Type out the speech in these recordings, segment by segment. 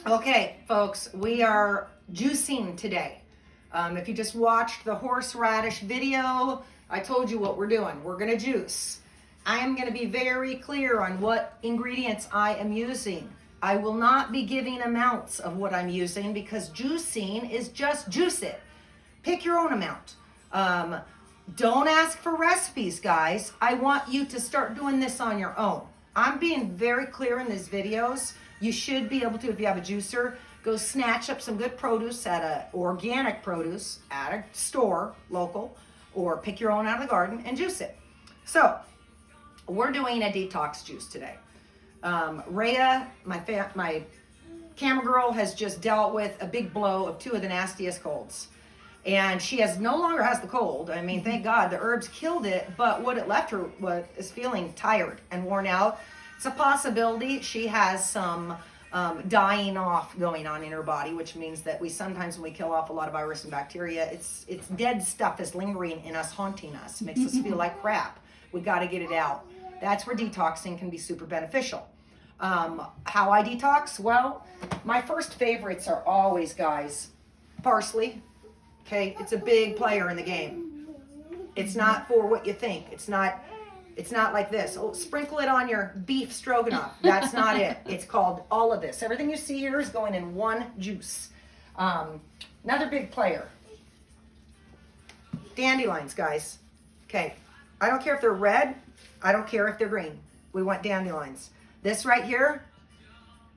Okay, folks, we are juicing today. If you just watched the horseradish video, I told you what we're doing. We're gonna juice. I am gonna be very clear on what ingredients I am using. I will not be giving amounts of what I'm using because juicing is just juice it. Pick your own amount. Don't ask for recipes, guys. I want you to start doing this on your own. I'm being very clear in these videos. You should be able to, if you have a juicer, go snatch up some good produce organic produce at a store, local, or pick your own out of the garden and juice it. So, we're doing a detox juice today. Rhea, my camera girl, has just dealt with a big blow of 2 of the nastiest colds. And she no longer has the cold. I mean, thank God the herbs killed it, but what it left her is feeling tired and worn out. It's a possibility she has some dying off going on in her body, which means that sometimes when we kill off a lot of virus and bacteria, it's dead stuff is lingering in us, haunting us. It makes us feel like crap. We got to get it out. That's where detoxing can be super beneficial. How I detox? Well, my first favorites are always, guys, parsley. Okay, it's a big player in the game. It's not for what you think. It's not like this. Oh, sprinkle it on your beef stroganoff. That's not it. It's called all of this. Everything you see here is going in one juice. Another big player. Dandelions, guys. Okay, I don't care if they're red. I don't care if they're green. We want dandelions. This right here,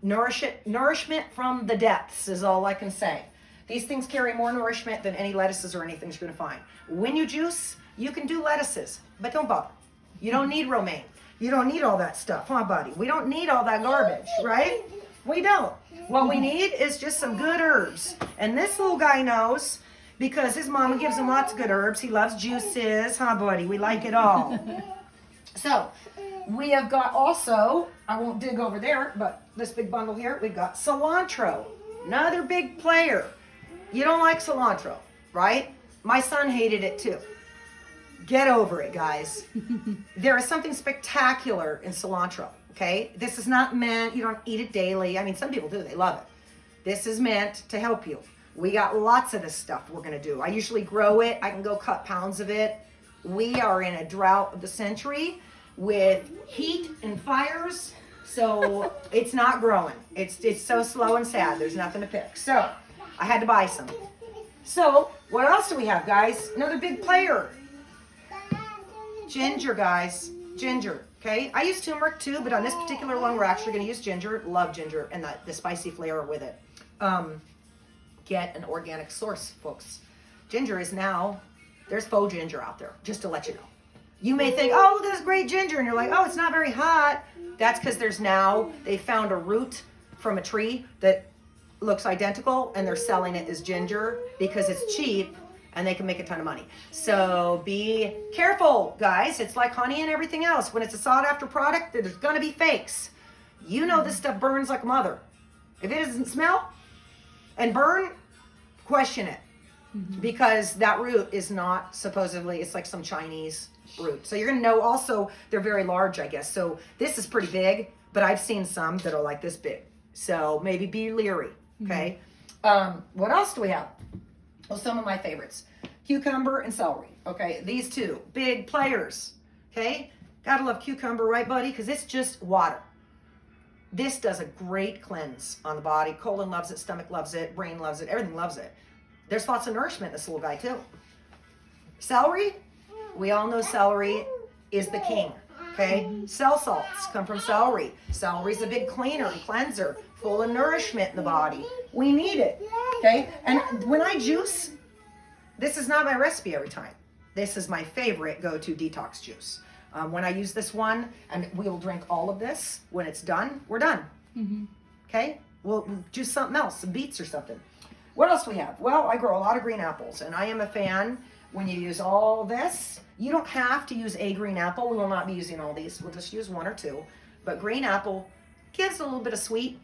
nourishment from the depths is all I can say. These things carry more nourishment than any lettuces or anything you're going to find. When you juice, you can do lettuces, but don't bother. You don't need romaine. You don't need all that stuff, huh, buddy? We don't need all that garbage, right? We don't. What we need is just some good herbs. And this little guy knows because his mama gives him lots of good herbs. He loves juices, huh, buddy? We like it all. So, we have got also, I won't dig over there, but this big bundle here, we've got cilantro, another big player. You don't like cilantro, right? My son hated it too. Get over it, guys. There is something spectacular in cilantro, okay? This is not meant, you don't eat it daily. I mean, some people do, they love it. This is meant to help you. We got lots of this stuff we're gonna do. I usually grow it. I can go cut pounds of it. We are in a drought of the century with heat and fires, so it's not growing. It's so slow and sad. There's nothing to pick. So I had to buy some. So what else do we have, guys? Another big player. Ginger, guys. Ginger, okay? I use turmeric too, but on this particular one, we're actually going to use ginger. Love ginger and the spicy flavor with it. Get an organic source, folks. Ginger is now, there's faux ginger out there, just to let you know. You may think, oh, look at this great ginger, and you're like, oh, it's not very hot. That's because they found a root from a tree that looks identical, and they're selling it as ginger because it's cheap and they can make a ton of money. So be careful, guys. It's like honey and everything else. When it's a sought after product, there's gonna be fakes. You know this stuff burns like a mother. If it doesn't smell and burn, question it. Because that root is not supposedly, it's like some Chinese root. So you're gonna know also, they're very large, I guess. So this is pretty big, but I've seen some that are like this big. So maybe be leery, okay? What else do we have? Well, some of my favorites. Cucumber and celery, okay? These two, big players, okay? Gotta love cucumber, right, buddy? Because it's just water. This does a great cleanse on the body. Colon loves it, stomach loves it, brain loves it, everything loves it. There's lots of nourishment in this little guy, too. Celery, we all know celery is the king, okay? Cell salts come from celery. Celery's a big cleaner and cleanser, full of nourishment in the body. We need it, okay? And when I juice, this is not my recipe every time. This is my favorite go-to detox juice. When I use this one, and we'll drink all of this, when it's done, we're done, okay? We'll juice something else, some beets or something. What else do we have? Well, I grow a lot of green apples, and I am a fan when you use all this. You don't have to use a green apple. We will not be using all these. We'll just use 1 or 2. But green apple gives a little bit of sweet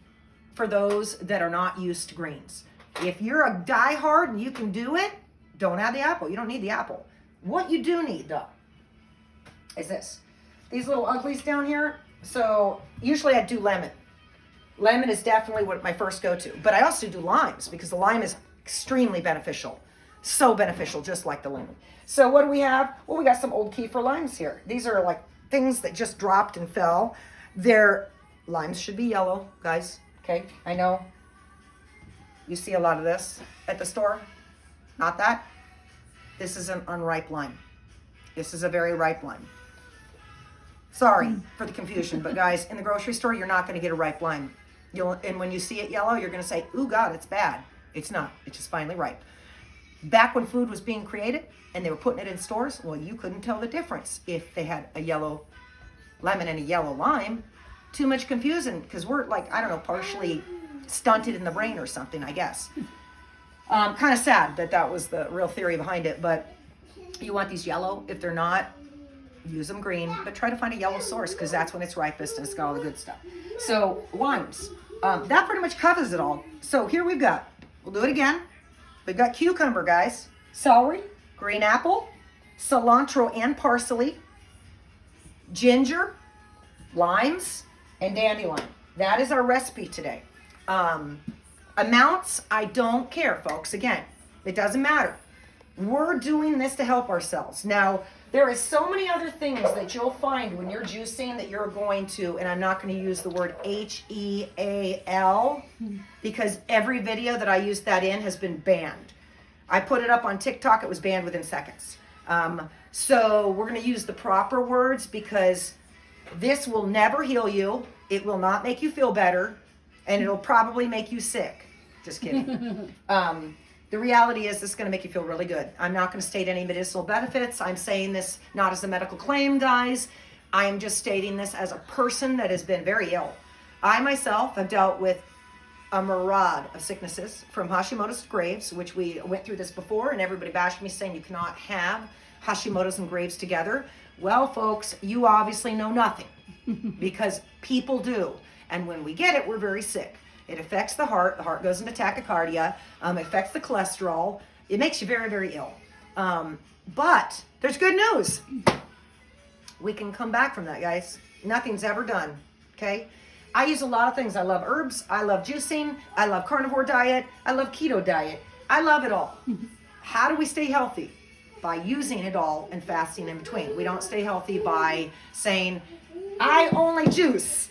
for those that are not used to greens. If you're a diehard and you can do it, don't add the apple. You don't need the apple. What you do need, though, is this. These little uglies down here. So usually I do lemon. Lemon is definitely what my first go-to, but I also do limes because the lime is extremely beneficial. So beneficial, just like the lemon. So what do we have? Well, we got some old Kefir limes here. These are like things that just dropped and fell. Their limes should be yellow, guys. Okay, I know you see a lot of this at the store. Not that. This is an unripe lime. This is a very ripe lime. Sorry for the confusion, but guys, in the grocery store, you're not going to get a ripe lime. And when you see it yellow, you're going to say, "Ooh, God, it's bad." It's not. It's just finally ripe. Back when food was being created and they were putting it in stores, well, you couldn't tell the difference if they had a yellow lemon and a yellow lime. Too much confusion because we're like, I don't know, partially stunted in the brain or something, I guess. Kind of sad that that was the real theory behind it, but you want these yellow. If they're not, use them green, but try to find a yellow source because that's when it's ripest and it's got all the good stuff. So limes, that pretty much covers it all. So here we've got, we'll do it again. We've got cucumber, guys, celery, green apple, cilantro and parsley, ginger, limes, and dandelion. That is our recipe today. Amounts, I don't care, folks. Again, it doesn't matter. We're doing this to help ourselves. Now, there is so many other things that you'll find when you're juicing that you're going to, and I'm not going to use the word HEAL because every video that I used that in has been banned. I put it up on TikTok, it was banned within seconds. So we're going to use the proper words because this will never heal you. It will not make you feel better, and it'll probably make you sick. Just kidding. The reality is this is going to make you feel really good. I'm not going to state any medicinal benefits. I'm saying this not as a medical claim, guys. I am just stating this as a person that has been very ill. I myself have dealt with a myriad of sicknesses from Hashimoto's to Graves, which we went through this before, and everybody bashed me saying you cannot have Hashimoto's and Graves together. Well, folks, you obviously know nothing because people do. And when we get it, we're very sick. It affects the heart goes into tachycardia, it affects the cholesterol, it makes you very, very ill. But there's good news. We can come back from that, guys. Nothing's ever done, okay? I use a lot of things. I love herbs, I love juicing, I love carnivore diet, I love keto diet. I love it all. How do we stay healthy? By using it all and fasting in between. We don't stay healthy by saying, I only juice.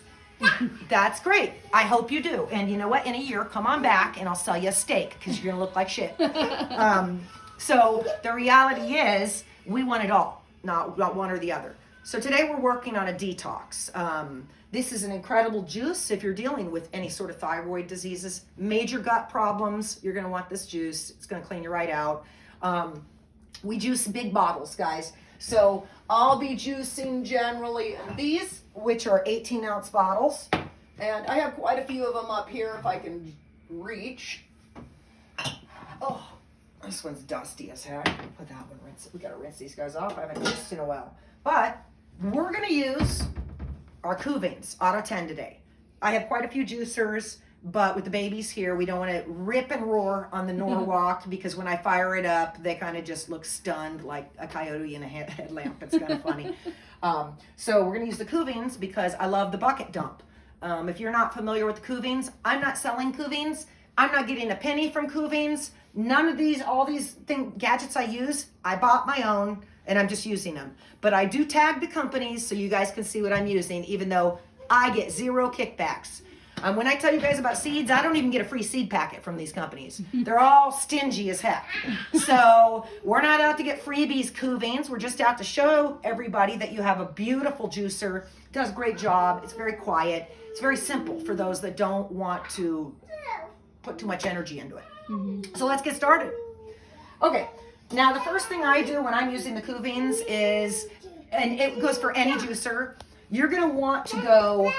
That's great. I hope you do. And you know what? In a year, come on back and I'll sell you a steak because you're going to look like shit. So the reality is we want it all, not one or the other. So today we're working on a detox. This is an incredible juice if you're dealing with any sort of thyroid diseases, major gut problems. You're going to want this juice. It's going to clean you right out. We juice big bottles, guys. So I'll be juicing generally these, which are 18-ounce bottles. And I have quite a few of them up here if I can reach. Oh, this one's dusty as heck. Put that one, rinse it. We gotta rinse these guys off. I haven't juiced in a while. But we're gonna use our Kuvings of.thats today. I have quite a few juicers, but with the babies here, we don't want to rip and roar on the Norwalk because when I fire it up, they kind of just look stunned like a coyote in a headlamp. It's kind of funny. So we're going to use the Kuvings because I love the bucket dump. If you're not familiar with the Kuvings, I'm not selling Kuvings. I'm not getting a penny from Kuvings. None of these, all these gadgets I use, I bought my own and I'm just using them. But I do tag the companies so you guys can see what I'm using, even though I get zero kickbacks. When I tell you guys about seeds, I don't even get a free seed packet from these companies. They're all stingy as heck. So we're not out to get freebies, Kuvings. We're just out to show everybody that you have a beautiful juicer. It does a great job. It's very quiet. It's very simple for those that don't want to put too much energy into it. So let's get started. Okay, now the first thing I do when I'm using the Kuvings is, and it goes for any juicer, you're going to want to go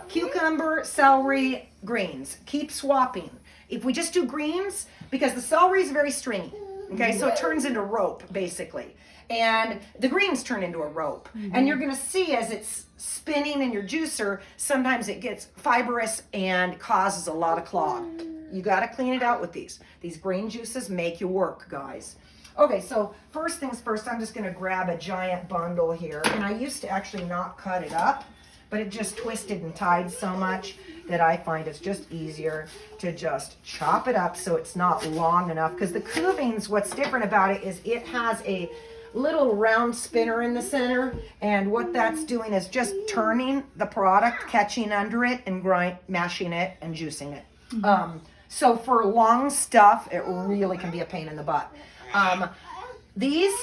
cucumber, celery, greens. Keep swapping. If we just do greens, because the celery is very stringy, okay, so it turns into rope, basically. And the greens turn into a rope. And you're going to see as it's spinning in your juicer, sometimes it gets fibrous and causes a lot of clog. You got to clean it out with these. These green juices make you work, guys. Okay, so first things first, I'm just going to grab a giant bundle here. And I used to actually not cut it up but it just twisted and tied so much that I find it's just easier to just chop it up so it's not long enough. Because the Kuvings, what's different about it is it has a little round spinner in the center, and what that's doing is just turning the product, catching under it, and mashing it and juicing it. So for long stuff, it really can be a pain in the butt. These,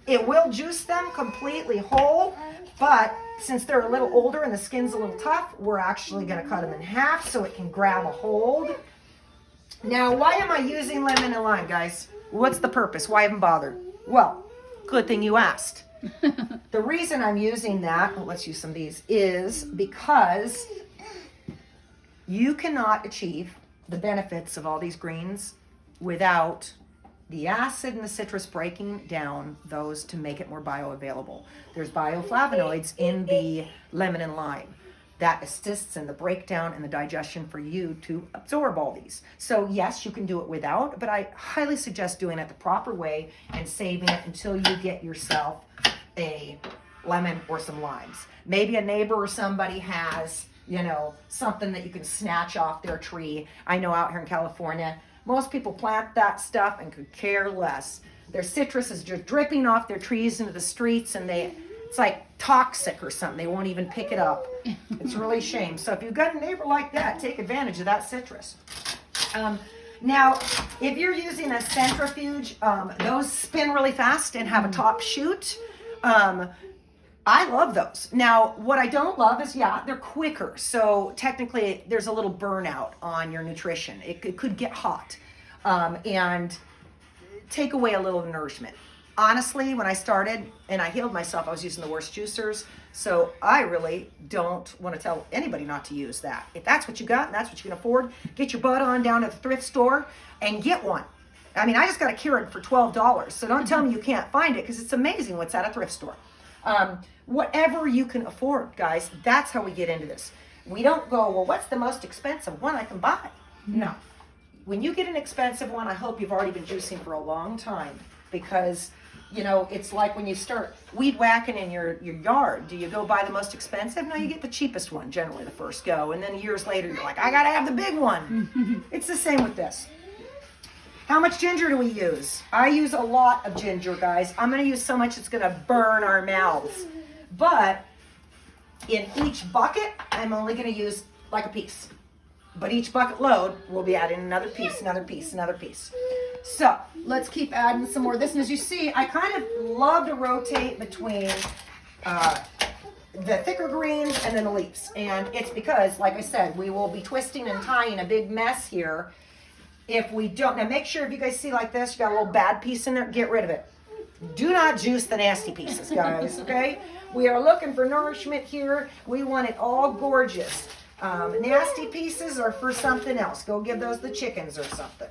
it will juice them completely whole, but since they're a little older and the skin's a little tough, we're actually going to cut them in half so it can grab a hold. Now, why am I using lemon and lime, guys? What's the purpose? Why even bother? Well, good thing you asked. The reason I'm using that, let's use some of these, is because you cannot achieve the benefits of all these greens without the acid and the citrus breaking down those to make it more bioavailable. There's bioflavonoids in the lemon and lime that assists in the breakdown and the digestion for you to absorb all these. So yes, you can do it without, but I highly suggest doing it the proper way and saving it until you get yourself a lemon or some limes. Maybe a neighbor or somebody has, you know, something that you can snatch off their tree. I know out here in California, most people plant that stuff and could care less. Their citrus is just dripping off their trees into the streets, and it's like toxic or something. They won't even pick it up. It's really a shame. So if you've got a neighbor like that, take advantage of that citrus. Now, if you're using a centrifuge, those spin really fast and have a top shoot. I love those. Now, what I don't love is, they're quicker. So technically, there's a little burnout on your nutrition. It could get hot and take away a little nourishment. Honestly, when I started and I healed myself, I was using the worst juicers. So I really don't want to tell anybody not to use that. If that's what you got and that's what you can afford, get your butt on down to the thrift store and get one. I mean, I just got a Keurig for $12. So don't tell me you can't find it, because it's amazing what's at a thrift store. Whatever you can afford, guys, that's how we get into this. We don't go, well, what's the most expensive one I can buy? No. When you get an expensive one, I hope you've already been juicing for a long time, because, you know, it's like when you start weed whacking in your yard. Do you go buy the most expensive? No, you get the cheapest one, generally the first go. And then years later, you're like, I got to have the big one. It's the same with this. How much ginger do we use? I use a lot of ginger, guys. I'm going to use so much it's going to burn our mouths. But in each bucket, I'm only going to use like a piece. But each bucket load, we'll be adding another piece, another piece, another piece. So let's keep adding some more of this. And as you see, I kind of love to rotate between the thicker greens and then the leaves. And it's because, like I said, we will be twisting and tying a big mess here. If we don't, now make sure if you guys see like this, you got a little bad piece in there, get rid of it. Do not juice the nasty pieces, guys, okay? We are looking for nourishment here. We want it all gorgeous. Nasty pieces are for something else. Go give those the chickens or something.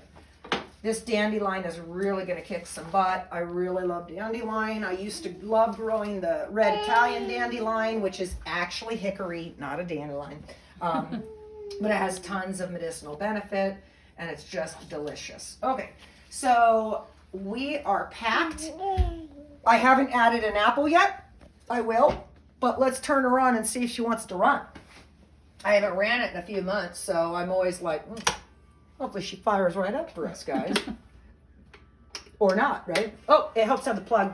This dandelion is really going to kick some butt. I really love dandelion. I used to love growing the red Italian dandelion, which is actually hickory, not a dandelion. But it has tons of medicinal benefit, and it's just delicious. Okay, so we are packed. I haven't added an apple yet. I will, but let's turn her on and see if she wants to run. I haven't ran it in a few months, so I'm always like, hopefully she fires right up for us, guys. Or not, right? Oh, it helps have the plug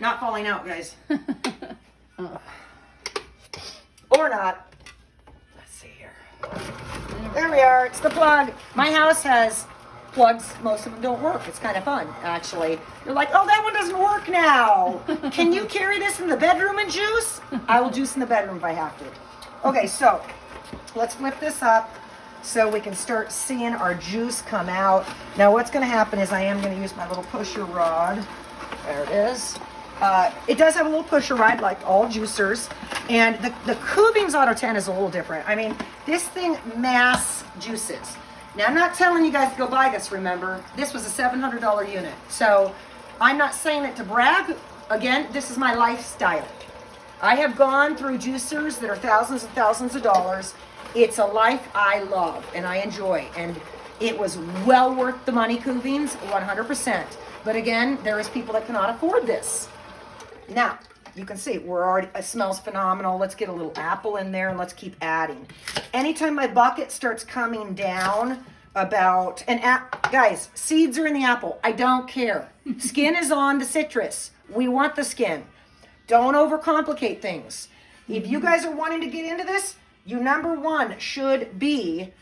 not falling out, guys. Or not. Let's see here. There we are. It's the plug. My house has plugs. Most of them don't work. It's kind of fun, actually. You're like, oh, that one doesn't work now. Can you carry this in the bedroom and juice? I will juice in the bedroom if I have to. Okay, so let's flip this up so we can start seeing our juice come out. Now what's going to happen is I am going to use my little pusher rod. There it is. It does have a little pusher rod like all juicers. And the Kuvings Auto 10 is a little different. I mean, this thing mass juices. Now, I'm not telling you guys to go buy this, remember. This was a $700 unit. So I'm not saying it to brag. Again, this is my lifestyle. I have gone through juicers that are thousands and thousands of dollars. It's a life I love and I enjoy. And it was well worth the money, Kuvings, 100%. But again, there is people that cannot afford this. Now, you can see it smells phenomenal. Let's get a little apple in there and let's keep adding. Anytime my bucket starts coming down guys, seeds are in the apple. I don't care. Skin is on the citrus. We want the skin. Don't overcomplicate things. If you guys are wanting to get into this, you number one should be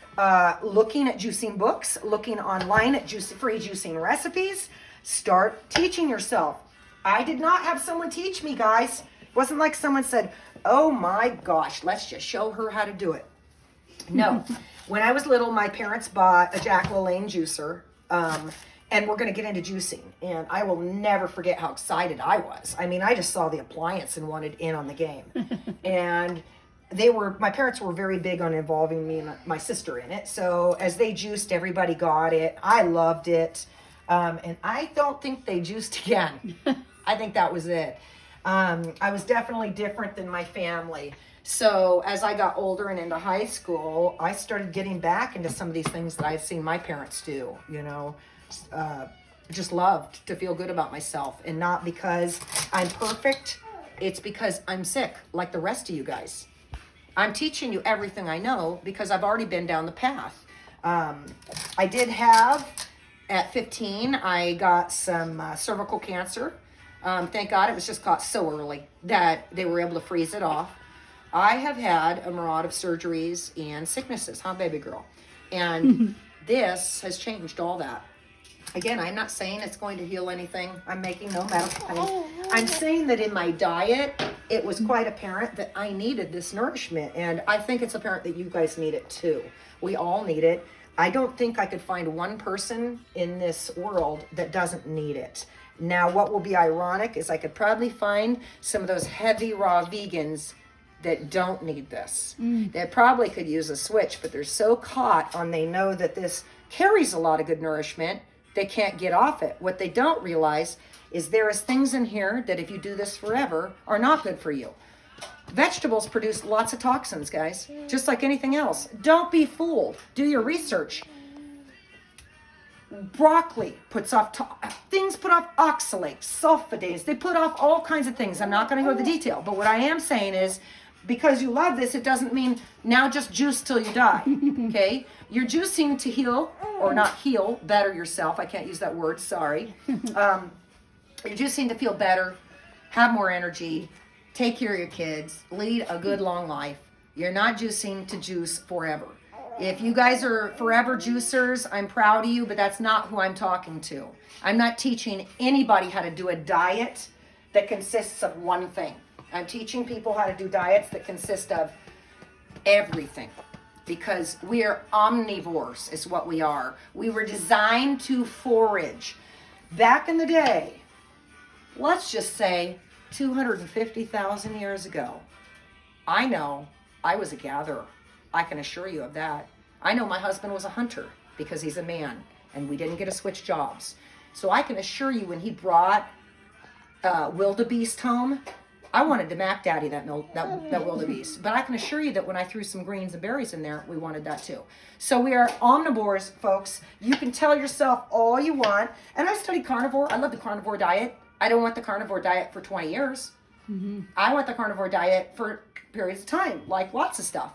looking at juicing books, looking online at free juicing recipes. Start teaching yourself. I did not have someone teach me, guys. It wasn't like someone said, oh my gosh, let's just show her how to do it. No. When I was little, my parents bought a Jack LaLanne juicer, and we're going to get into juicing. And I will never forget how excited I was. I mean, I just saw the appliance and wanted in on the game. And my parents were very big on involving me and my sister in it. So as they juiced, everybody got it. I loved it. And I don't think they juiced again. I think that was it. I was definitely different than my family. So as I got older and into high school, I started getting back into some of these things that I've seen my parents do, just loved to feel good about myself. And not because I'm perfect. It's because I'm sick, like the rest of you guys. I'm teaching you everything I know because I've already been down the path. I did have, at 15, I got some cervical cancer. Thank God it was just caught so early that they were able to freeze it off. I have had a myriad of surgeries and sicknesses, baby girl? And this has changed all that. Again, I'm not saying it's going to heal anything. I'm making no medical claims. I'm saying that in my diet, it was quite apparent that I needed this nourishment. And I think it's apparent that you guys need it too. We all need it. I don't think I could find one person in this world that doesn't need it. Now, what will be ironic is I could probably find some of those heavy raw vegans that don't need this. That probably could use a switch, but they're so caught on they know that this carries a lot of good nourishment, they can't get off it. What they don't realize is there is things in here that if you do this forever are not good for you. Vegetables produce lots of toxins, guys, just like anything else. Don't be fooled. Do your research. Broccoli puts off things, put off oxalates, sulfidase. They put off all kinds of things. I'm not going to go into the detail, but what I am saying is because you love this, it doesn't mean now just juice till you die. Okay? You're juicing to heal, or not heal, better yourself. I can't use that word, sorry. You're juicing to feel better, have more energy, take care of your kids, lead a good long life. You're not juicing to juice forever. If you guys are forever juicers, I'm proud of you, but that's not who I'm talking to. I'm not teaching anybody how to do a diet that consists of one thing. I'm teaching people how to do diets that consist of everything, because we are omnivores is what we are. We were designed to forage. Back in the day, let's just say 250,000 years ago, I know I was a gatherer. I can assure you of that. I know my husband was a hunter because he's a man and we didn't get to switch jobs. So I can assure you when he brought wildebeest home, I wanted to Mac Daddy that wildebeest. But I can assure you that when I threw some greens and berries in there, we wanted that too. So we are omnivores, folks. You can tell yourself all you want. And I studied carnivore. I love the carnivore diet. I don't want the carnivore diet for 20 years. I want the carnivore diet for periods of time, like lots of stuff.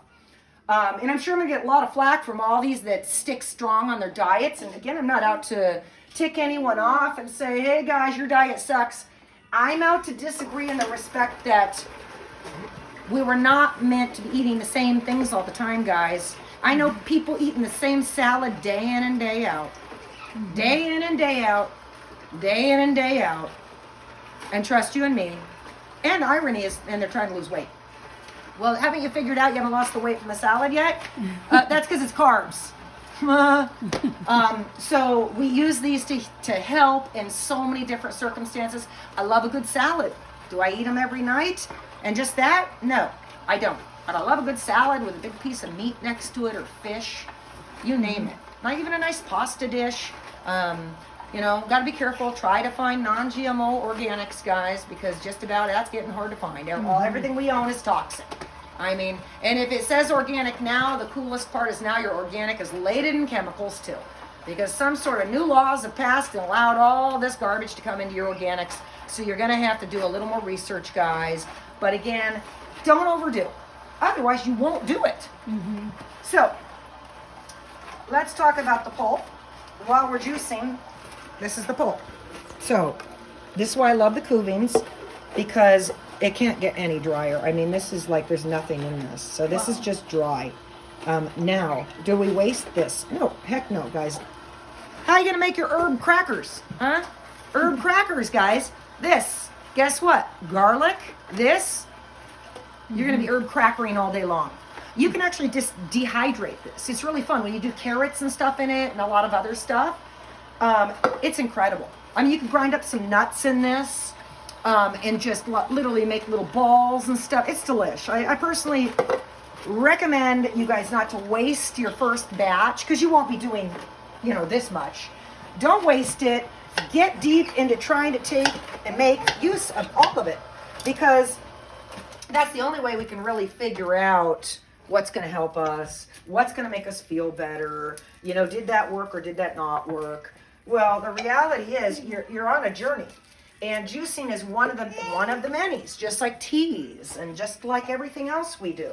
And I'm sure I'm going to get a lot of flack from all these that stick strong on their diets. And again, I'm not out to tick anyone off and say, hey guys, your diet sucks. I'm out to disagree in the respect that we were not meant to be eating the same things all the time, guys. I know people eating the same salad day in and day out. Day in and day out. Day in and day out. And trust you and me. And the irony is, and they're trying to lose weight. Well, haven't you figured out you haven't lost the weight from the salad yet? That's because it's carbs. So we use these to help in so many different circumstances. I love a good salad. Do I eat them every night? And just that? No, I don't. But I love a good salad with a big piece of meat next to it or fish. You name it. Not even a nice pasta dish. Got to be careful. Try to find non-GMO organics, guys, because just about that's getting hard to find. Everything we own is toxic. I mean, and if it says organic now, the coolest part is now your organic is laden in chemicals too. Because some sort of new laws have passed and allowed all this garbage to come into your organics. So you're going to have to do a little more research, guys. But again, don't overdo. Otherwise, you won't do it. Mm-hmm. So let's talk about the pulp. While we're juicing, this is the pulp. So this is why I love the cuvings, because it can't get any drier. I mean, this is like there's nothing in this. So this is just dry. Now, do we waste this? No, heck no, guys. How are you going to make your herb crackers? Huh? Herb crackers, guys. This. Guess what? Garlic. This. You're going to be herb crackering all day long. You can actually just dehydrate this. It's really fun when you do carrots and stuff in it and a lot of other stuff. It's incredible. I mean, you can grind up some nuts in this and just literally make little balls and stuff. It's delish. I personally recommend you guys not to waste your first batch because you won't be doing, you know, this much. Don't waste it. Get deep into trying to take and make use of all of it, because that's the only way we can really figure out what's going to help us, what's going to make us feel better. You know, did that work or did that not work? Well, the reality is you're on a journey, and juicing is one of the manys, just like teas and just like everything else we do.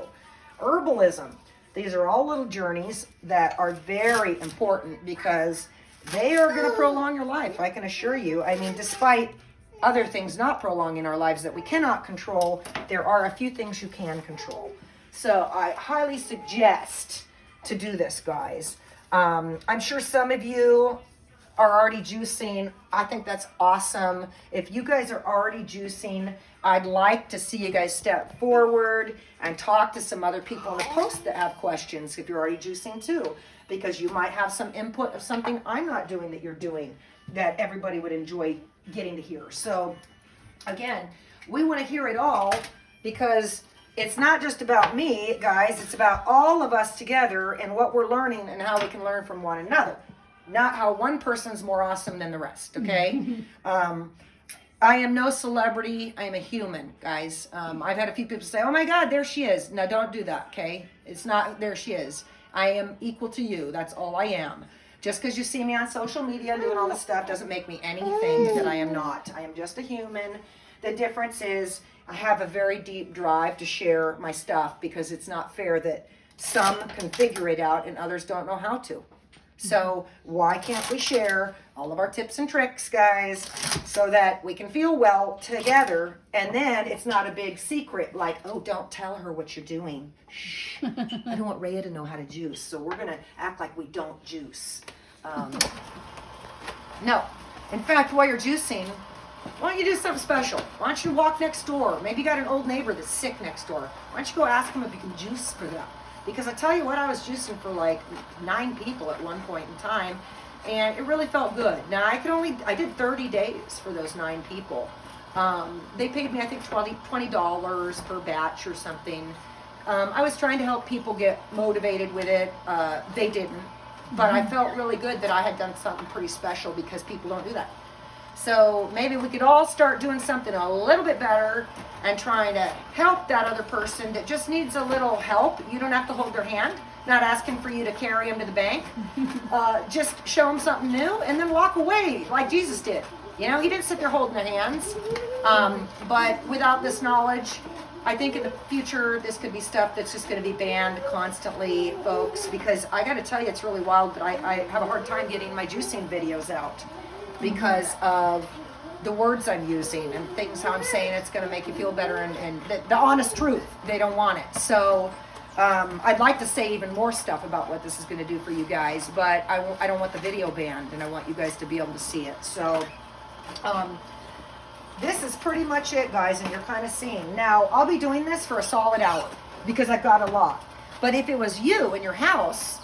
Herbalism. These are all little journeys that are very important because they are going to prolong your life, I can assure you. I mean, despite other things not prolonging our lives that we cannot control, there are a few things you can control. So I highly suggest to do this, guys. I'm sure some of you are already juicing. I think that's awesome. If you guys are already juicing, I'd like to see you guys step forward and talk to some other people in the post that have questions if you're already juicing too, because you might have some input of something I'm not doing that you're doing that everybody would enjoy getting to hear. So again, we want to hear it all, because it's not just about me, guys. It's about all of us together and what we're learning and how we can learn from one another. Not how one person's more awesome than the rest, okay? I am no celebrity. I am a human, guys. I've had a few people say, oh my God, there she is. No, don't do that, okay? It's not there she is. I am equal to you. That's all I am. Just because you see me on social media doing all this stuff doesn't make me anything that I am not. I am just a human. The difference is I have a very deep drive to share my stuff, because it's not fair that some can figure it out and others don't know how to. So why can't we share all of our tips and tricks, guys, so that we can feel well together, and then it's not a big secret like, oh, don't tell her what you're doing. Shh. I don't want Rhea to know how to juice, so we're going to act like we don't juice. No. In fact, while you're juicing, why don't you do something special? Why don't you walk next door? Maybe you got an old neighbor that's sick next door. Why don't you go ask him if you can juice for them? Because I tell you what, I was juicing for like 9 people at one point in time, and it really felt good. Now, I did 30 days for those 9 people. They paid me, I think, $20 per batch or something. I was trying to help people get motivated with it. They didn't. But I felt really good that I had done something pretty special, because people don't do that. So maybe we could all start doing something a little bit better and trying to help that other person that just needs a little help. You don't have to hold their hand. Not asking for you to carry them to the bank. Just show them something new and then walk away like Jesus did. You know, he didn't sit there holding their hands. But without this knowledge, I think in the future, this could be stuff that's just going to be banned constantly, folks, because I got to tell you, it's really wild, but I have a hard time getting my juicing videos out because of the words I'm using and things how I'm saying it's going to make you feel better, and the honest truth. They don't want it. So I'd like to say even more stuff about what this is going to do for you guys, but I don't want the video banned, and I want you guys to be able to see it. So this is pretty much it, guys, and you're kind of seeing. Now, I'll be doing this for a solid hour because I've got a lot. But if it was you in your house,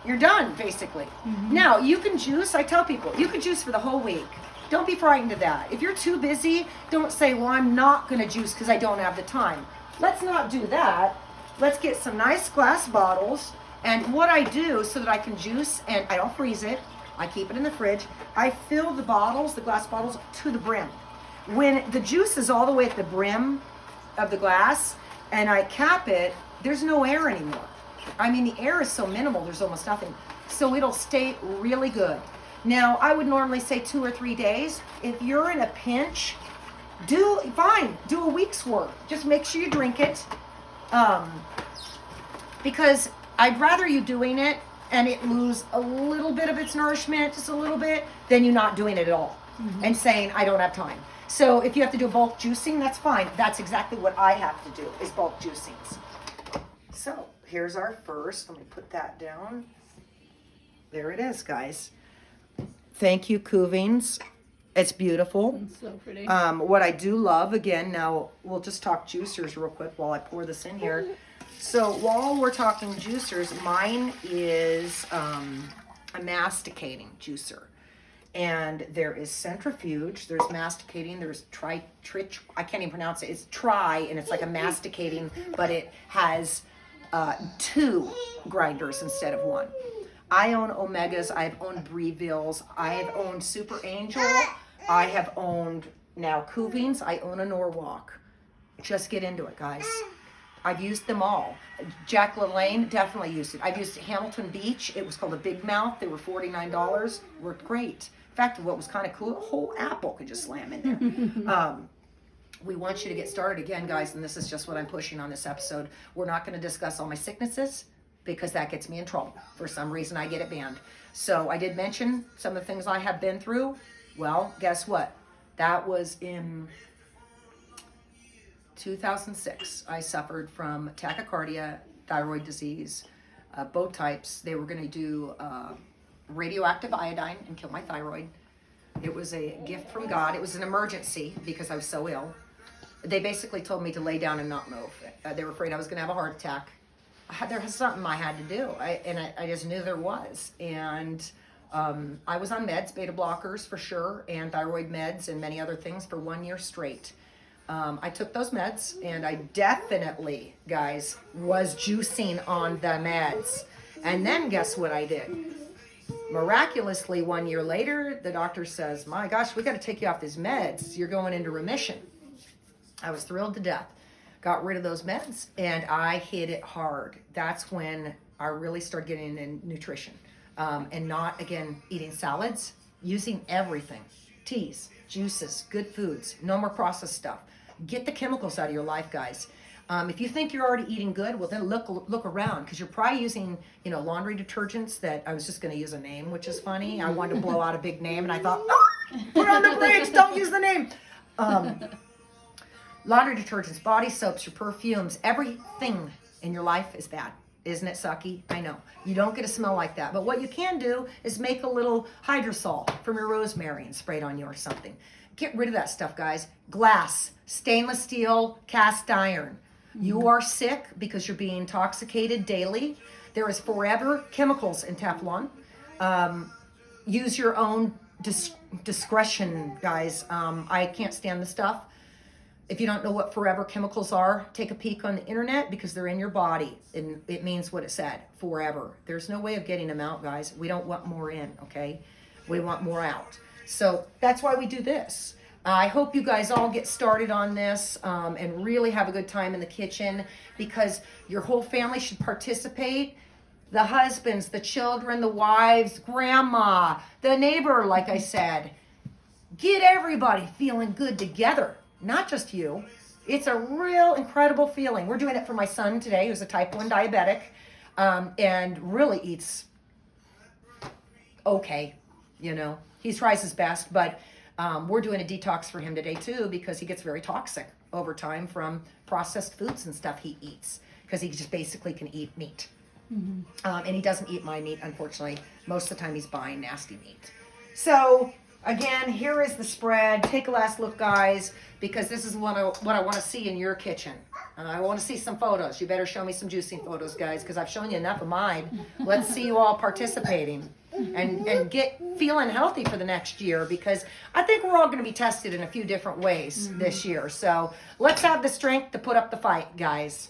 you're done, basically. Now, you can juice. I tell people, you can juice for the whole week. Don't be frightened of that. If you're too busy, don't say, well, I'm not going to juice because I don't have the time. Let's not do that. Let's get some nice glass bottles. And what I do so that I can juice, and I don't freeze it, I keep it in the fridge, I fill the bottles, the glass bottles, to the brim. When the juice is all the way at the brim of the glass and I cap it, there's no air anymore. I mean, the air is so minimal, there's almost nothing. So it'll stay really good. Now, I would normally say 2 or 3 days. If you're in a pinch, do a week's worth. Just make sure you drink it. Because I'd rather you doing it and it lose a little bit of its nourishment, just a little bit, than you not doing it at all and saying, I don't have time. So if you have to do bulk juicing, that's fine. That's exactly what I have to do, is bulk juicings. So here's our first. Let me put that down. There it is, guys. Thank you, Cuvings. It's beautiful. It's so pretty. What I do love, again, now we'll just talk juicers real quick while I pour this in here. So while we're talking juicers, mine is a masticating juicer. And there is centrifuge, there's masticating, there's I can't even pronounce it. It's and it's like a masticating, but it has 2 grinders instead of 1. I own Omegas, I've owned Brevilles, I have owned Super Angel, I have owned now Cuvings, I own a Norwalk. Just get into it, guys. I've used them all. Jack LaLanne, definitely used it. I've used Hamilton Beach. It was called a Big Mouth. They were $49. Worked great. In fact, what was kind of cool, a whole apple could just slam in there. We want you to get started again, guys, and this is just what I'm pushing on this episode. We're not going to discuss all my sicknesses because that gets me in trouble. For some reason, I get it banned. So I did mention some of the things I have been through. Well, guess what? That was in 2006. I suffered from tachycardia, thyroid disease, both types. They were going to do radioactive iodine and kill my thyroid. It was a gift from God. It was an emergency because I was so ill. They basically told me to lay down and not move. They were afraid I was going to have a heart attack. There was something I had to do, I just knew there was. And I was on meds, beta blockers for sure, and thyroid meds and many other things for 1 year straight. I took those meds, and I definitely, guys, was juicing on the meds. And then guess what I did? Miraculously, 1 year later, the doctor says, my gosh, we got to take you off these meds. You're going into remission. I was thrilled to death. Got rid of those meds, and I hit it hard. That's when I really started getting into nutrition. And not, again, eating salads, using everything. Teas, juices, good foods, no more processed stuff. Get the chemicals out of your life, guys. If you think you're already eating good, well, then look around, because you're probably using, laundry detergents that I was just going to use a name, which is funny. I wanted to blow out a big name, and I thought, put on the brakes, don't use the name. Laundry detergents, body soaps, your perfumes, everything in your life is bad. Isn't it sucky? I know. You don't get a smell like that. But what you can do is make a little hydrosol from your rosemary and spray it on you or something. Get rid of that stuff, guys. Glass, stainless steel, cast iron. You are sick because you're being intoxicated daily. There is forever chemicals in Teflon. Use your own discretion, guys. I can't stand the stuff. If you don't know what forever chemicals are, take a peek on the internet, because they're in your body and it means what it said, forever. There's no way of getting them out, guys. We don't want more in, okay? We want more out. So that's why we do this. I hope you guys all get started on this and really have a good time in the kitchen, because your whole family should participate. The husbands, the children, the wives, grandma, the neighbor, like I said. Get everybody feeling good together. Not just you. It's a real incredible feeling. We're doing it for my son today, who's a type 1 diabetic, and really eats okay. He tries his best, but we're doing a detox for him today too, because he gets very toxic over time from processed foods and stuff he eats, because he just basically can eat meat. And he doesn't eat my meat, unfortunately. Most of the time he's buying nasty meat. So again, here is the spread. Take a last look, guys, because this is what I want to see in your kitchen. I want to see some photos. You better show me some juicing photos, guys, because I've shown you enough of mine. Let's see you all participating and get feeling healthy for the next year, because I think we're all going to be tested in a few different ways this year. So let's have the strength to put up the fight, guys.